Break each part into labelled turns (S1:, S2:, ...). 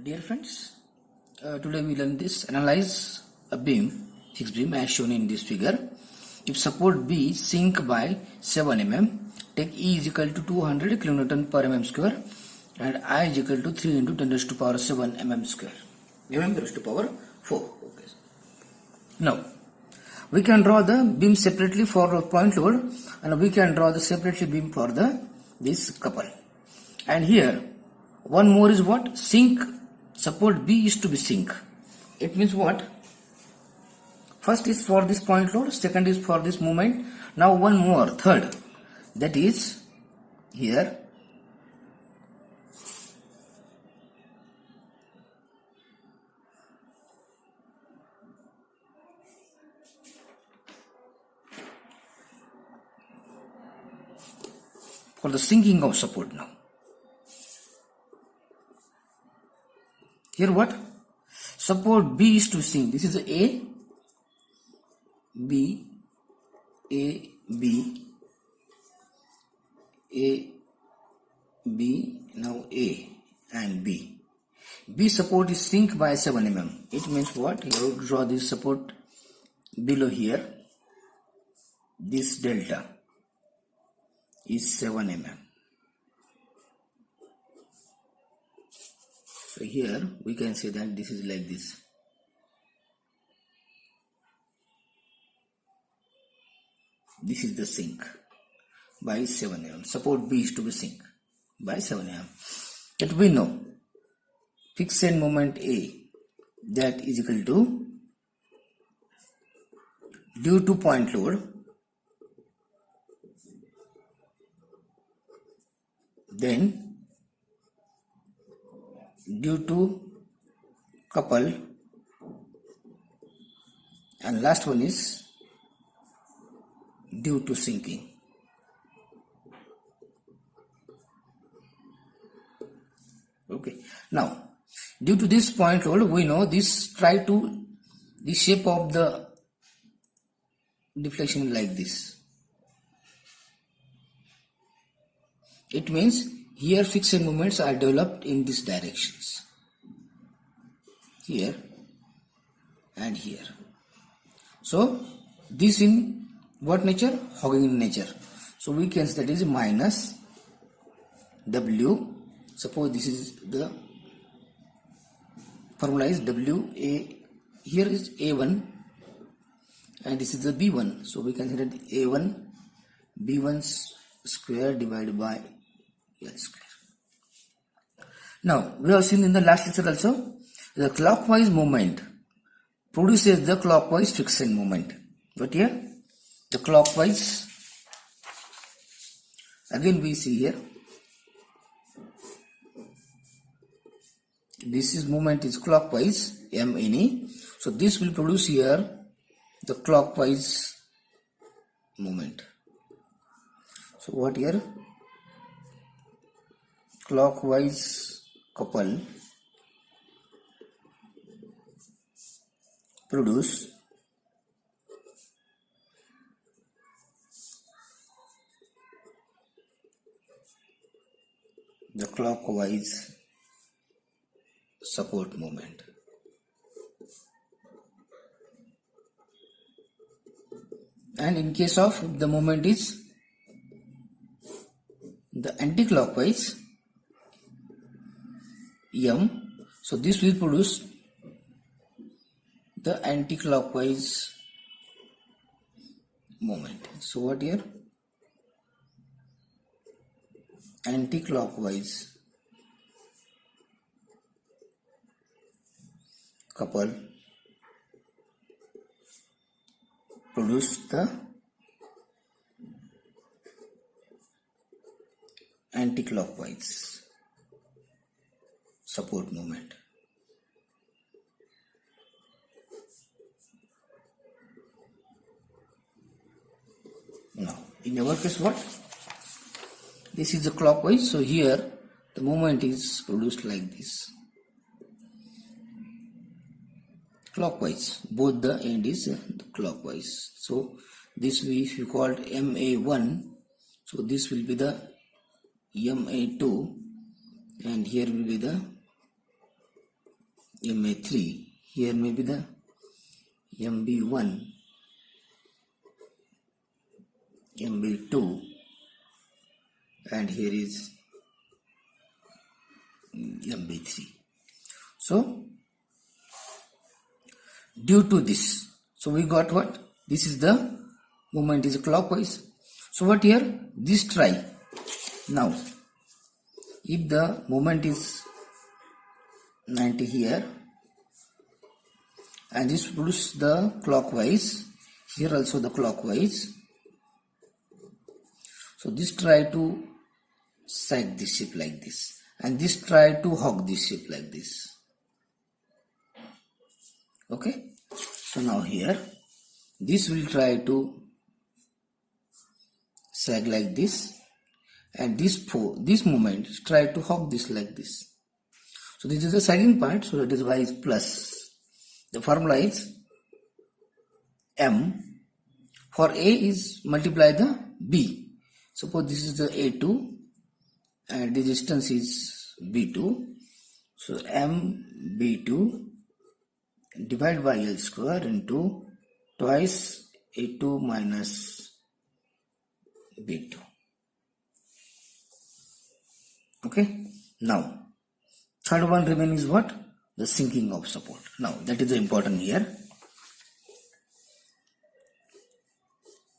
S1: Dear friends, today we learn this. Analyze a beam, fixed beam as shown in this figure. If support B sink by 7 mm, take E is equal to 200 kN per mm square and I is equal to 3 into 10 raised to power 7 mm square. mm raised to power 4. Okay. Now, we can draw the beam separately for point load and we can draw the separately beam for this couple. And here, one more is what? Sink. Support B is to be sink. It means what? First is for this point load, second is for this moment. Now one more, third. That is here. For the sinking of support now. Here what? Support B is to sink. This is A, B, A, B, A, B, now A and B. B support is sink by 7 mm. It means what? You have to draw this support below here. This delta is 7 mm. So here we can say that this is like this. This is the sink by 7 mm. Support B is to be sink by 7 mm. That we know fixed end moment A, that is equal to, due to point load, then due to couple, and last one is due to sinking. Okay. Now, due to this point load, we know this the shape of the deflection like this. It means here fixed end moments are developed in these directions. Here and here. So this in what nature? Hogging nature. So we can say that is minus W. Suppose this is the formula is W A. Here is A1 and this is the B1. So we can say that A1 B1 square divided by L square. Now we have seen in the last lecture also the clockwise movement produces the clockwise fixed end moment. But here the clockwise, again we see here this is moment is clockwise M in E. So this will produce here the clockwise moment. So what here? Clockwise couple produce the clockwise support moment. And in case of the moment is the anti-clockwise M, so this will produce the anti-clockwise moment. So what here? Anti-clockwise couple produce the anti-clockwise support moment. Now in our case what? This is the clockwise, so here the moment is produced like this. Clockwise, both the end is clockwise. So this we called MA1, so this will be the MA2 and here will be the MA3, here may be the MB1, MB2, and here is MB3. So due to this, so we got what? This is the movement is clockwise. So what here? This try. Now, if the movement is 90 here, and this produces the clockwise, here also the clockwise. So this try to sag this shape like this, and this try to hog this shape like this. Okay, so now here this will try to sag like this, and this movement try to hog this like this. So this is the sagging part, so that is why is plus. The formula is M for A is multiply the B. Suppose this is the A2 and the distance is B2. So MB2 divided by L square into twice A2 minus B2. Okay. Now third one remain is what? The sinking of support. Now that is the important here.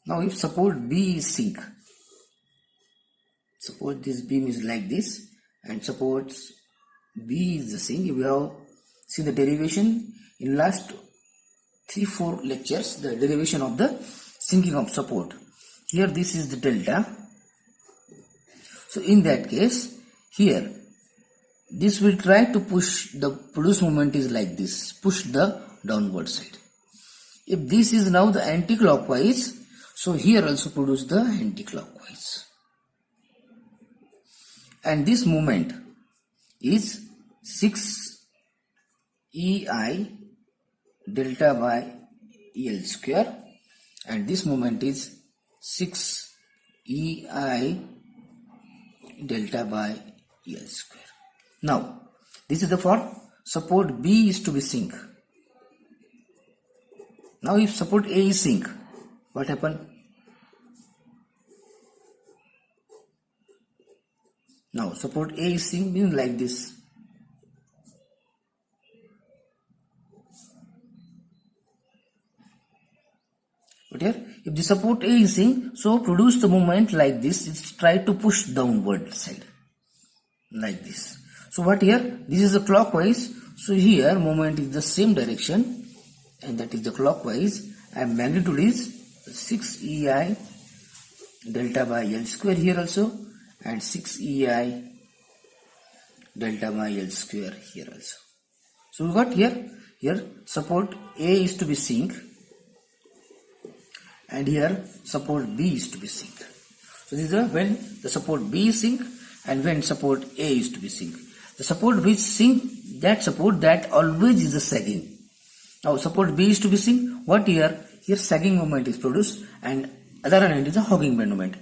S1: Now if support B is sink, suppose this beam is like this and support B is the sink. We have seen the derivation in last 3-4 lectures, the derivation of the sinking of support. Here this is the delta. So in that case, here this will try to push the produce moment is like this, push the downward side. If this is now the anti-clockwise, so here also produce the anti-clockwise. And this moment is 6 EI delta by L square, and this moment is 6 EI delta by L square. Now this is the for support B is to be sink. Now if support A is sink, what happen? Now support A is sink means like this. But here if the support A is sink, so produce the moment like this. It's try to push downward side like this. So what here? This is the clockwise. So here moment is the same direction, and that is the clockwise, and magnitude is 6 EI delta by L square here also, and 6 EI delta by L square here also. So we got here support A is to be sink, and here support B is to be sink. So this is when the support B is sink and when support A is to be sink. The support which sink, that support that always is a sagging. Now support B is to be sink. What here? Here sagging moment is produced, and other end is a hogging bend moment.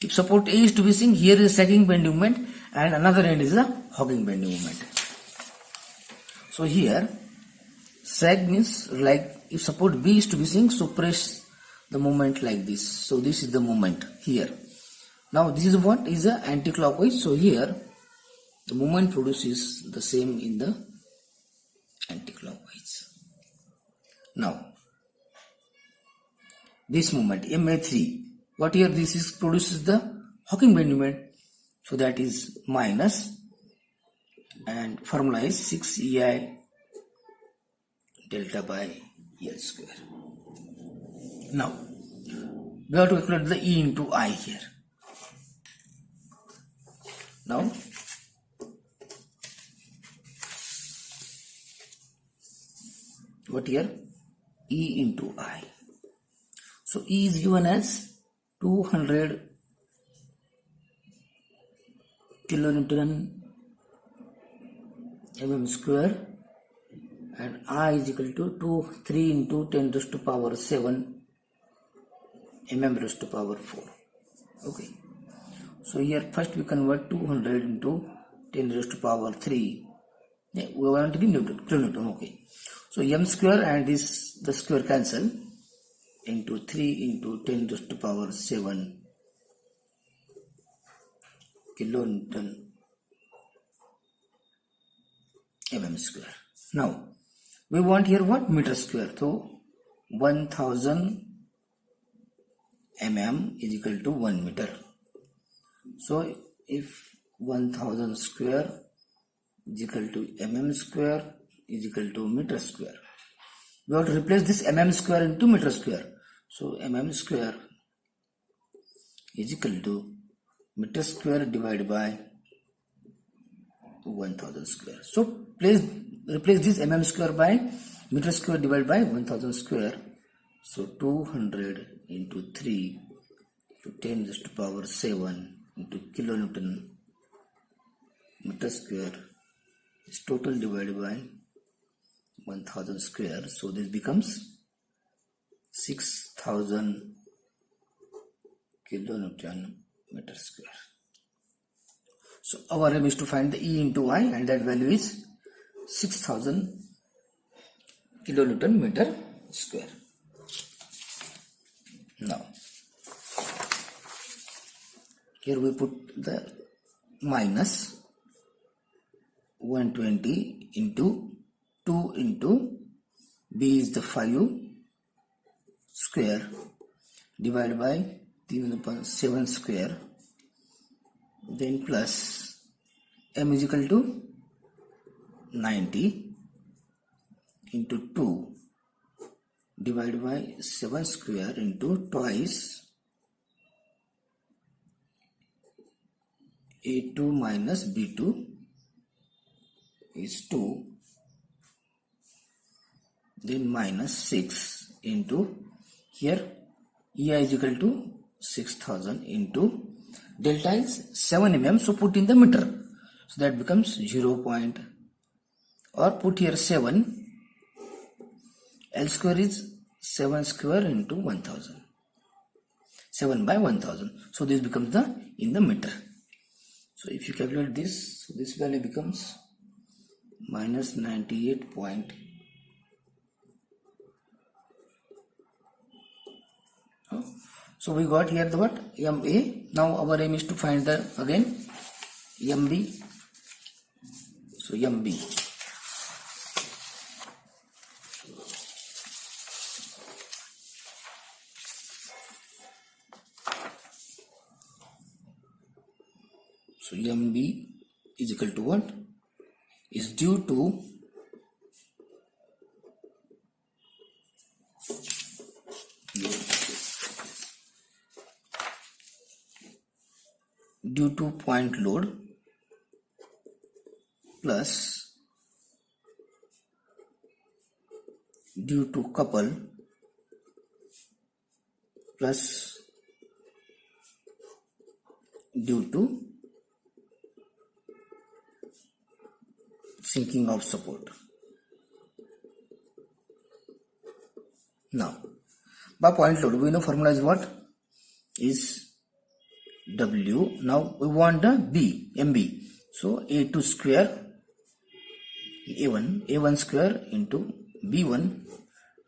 S1: If support A is to be sink, here is sagging bend moment, and another end is a hogging bend moment. So here sag means like if support B is to be sink, so press the moment like this. So this is the moment here. Now this is what is a anti-clockwise. So here the moment produces the same in the anti-clockwise. Now this moment MA3, what here this is produces the hogging bend moment. So that is minus, and formula is 6 EI delta by L square. Now we have to calculate the E into I here. Now what here? E into I. So E is given as 200 kilonewton mm square, and I is equal to 3 into 10 raised to power 7 mm raised to power 4. Okay. So here first we convert 200 into 10 raised to power 3 Yeah, we want to be kilonewton. Okay. So m square and this the square cancel into 3 into 10 to the power 7 kilonewton mm square. Now we want here what? Meter square. So 1000 mm is equal to 1 meter. So if 1000 square is equal to mm square is equal to meter square, we have to replace this mm square into meter square. So mm square is equal to meter square divided by 1000 square. So replace this mm square by meter square divided by 1000 square. So 200 into 3 to 10 to the power 7 into kilonewton meter square is total divided by 1000 square. So this becomes 6000 kilonewton meter square. So our aim is to find the E into Y, and that value is 6000 kilonewton meter square. Now here we put the minus 120 into 2 into B is the 5 square divided by 7 square, then plus m is equal to 90 into 2 divided by 7 square into twice A2 minus B2 is 2, then minus 6 into here EI is equal to 6000 into delta is 7 mm, so put in the meter, so that becomes 0. Or put here 7, L square is 7 square into 1000, 7 by 1000, so this becomes the in the meter. So if you calculate this, so this value becomes minus 98 point. So we got here the what? MA. Now our aim is to find the again MB. So MB. So MB is equal to what? Is due to point load plus due to couple plus due to sinking of support. Now by point load we know formula is what? Is W. Now we want the B, MB. So A2 square A1 square into B1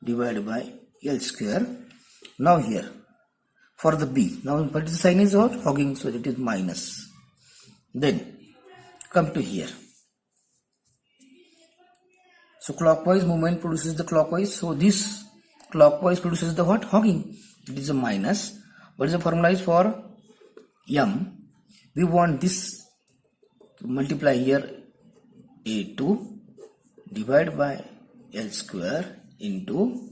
S1: divided by L square. Now here for the B, now what is the sign is what? Hogging, so it is minus. Then come to here. So clockwise movement produces the clockwise. So this clockwise produces the what? Hogging. It is a minus. What is the formula is for M? We want this to multiply here A2 divided by L square into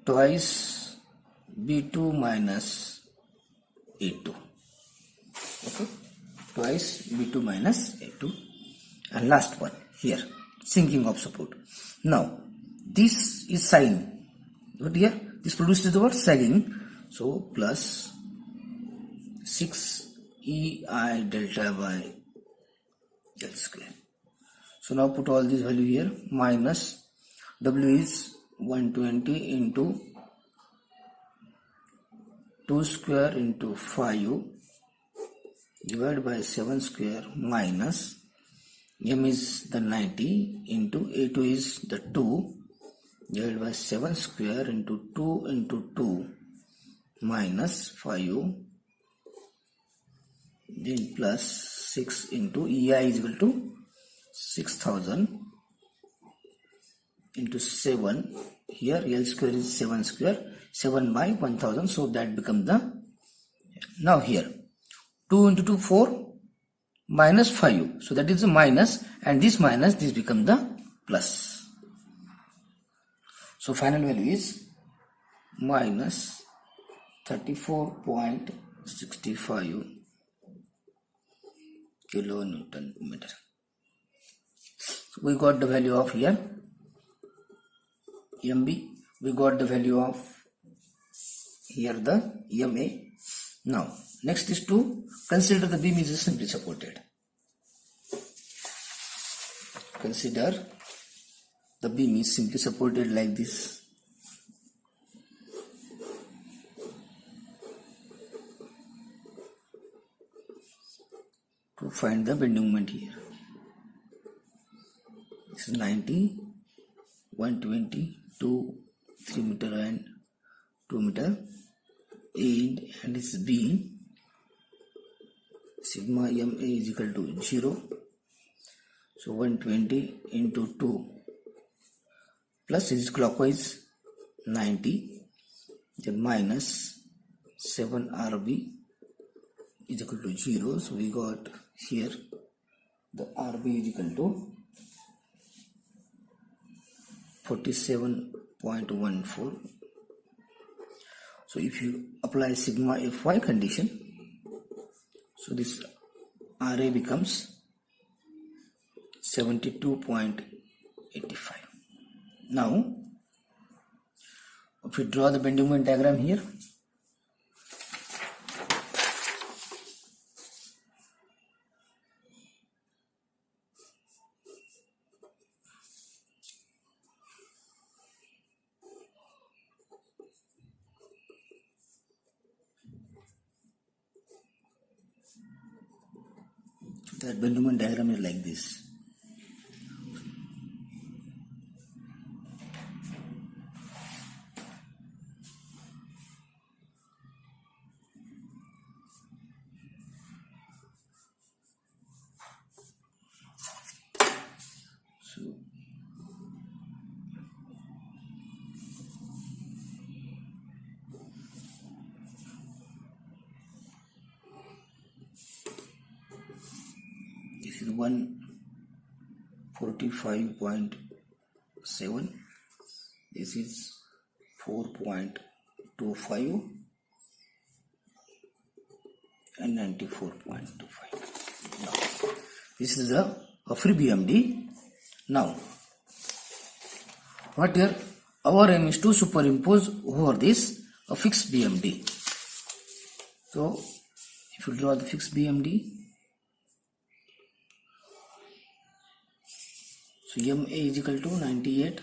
S1: twice B2 minus A2. Okay, twice B2 minus A2, and last one here sinking of support. Now this is sign. What here? This produces the what? Sagging. So plus 6 EI delta by L square. So now put all this value here. Minus W is 120 into 2 square into 5 divided by 7 square minus M is the 90 into A2 is the 2 divided by 7 square into 2 into 2 minus 5 then plus 6 into EI is equal to 6000 into 7. Here L square is 7 square, 7 by 1000, so that becomes the, now here 2 into 2 4 minus 5, so that is the minus, and this minus this becomes the plus. So final value is minus 34.65 kilonewton meter. So we got the value of here MB, we got the value of here the MA. Now next is to consider the beam is simply supported. Consider the beam is simply supported like this. To find the bending moment here, this is 90, 120, 2, 3 meter and 2 meter, and this is beam. Sigma MA is equal to 0. So 120 into 2 plus is clockwise 90, then minus 7 RB is equal to 0. So we got here the RB is equal to 47.14. So if you apply sigma Fy condition, so this RA becomes 72.85. Now if we draw the bending moment diagram here, that bending moment diagram is like this. So this is 145.7, this is 4.25 and 94.25. Now this is a free BMD. Now what here our aim is to superimpose over this a fixed BMD. So if you draw the fixed BMD, so MA is equal to 98,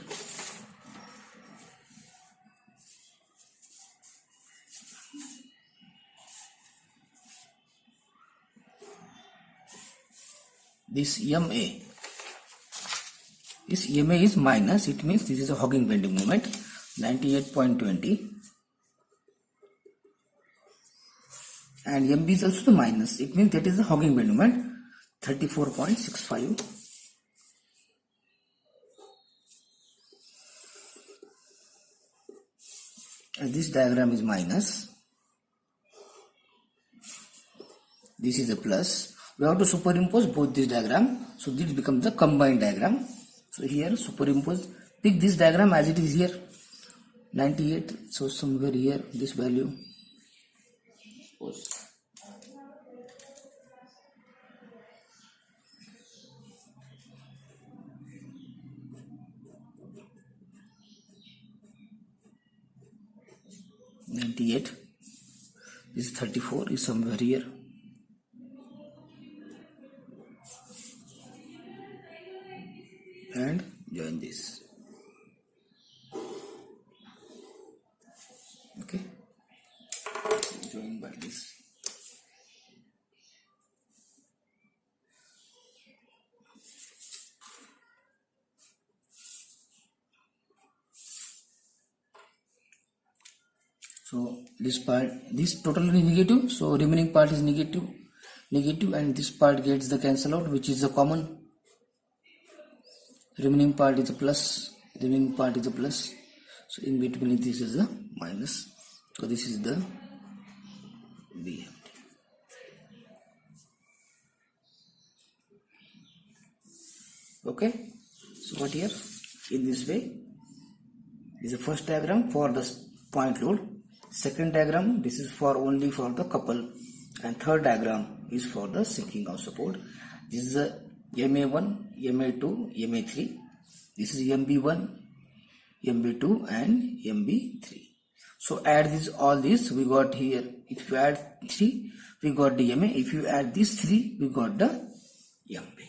S1: this MA is minus, it means this is a hogging bending moment, 98.20, and MB is also the minus, it means that is the hogging bending moment, 34.65. And this diagram is minus, this is a plus. We have to superimpose both this diagram, so this becomes the combined diagram. So here superimpose, pick this diagram as it is here, 98, so somewhere here this value, suppose 98, this 34 is somewhere here, and join this. Okay, join by this. So this part, this totally negative, so remaining part is negative, and this part gets the cancel out, which is a common. Remaining part is a plus, so in between this is a minus, so this is the B. Okay, so what here, in this way, this is the first diagram for the point load, second diagram this is for only for the couple, and third diagram is for the sinking of support. This is a MA1, MA2, MA3, this is MB1, MB2 and MB3. So add this, all this we got here. If you add 3 we got the MA, if you add these 3 we got the MB.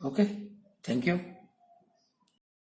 S1: Okay, thank you.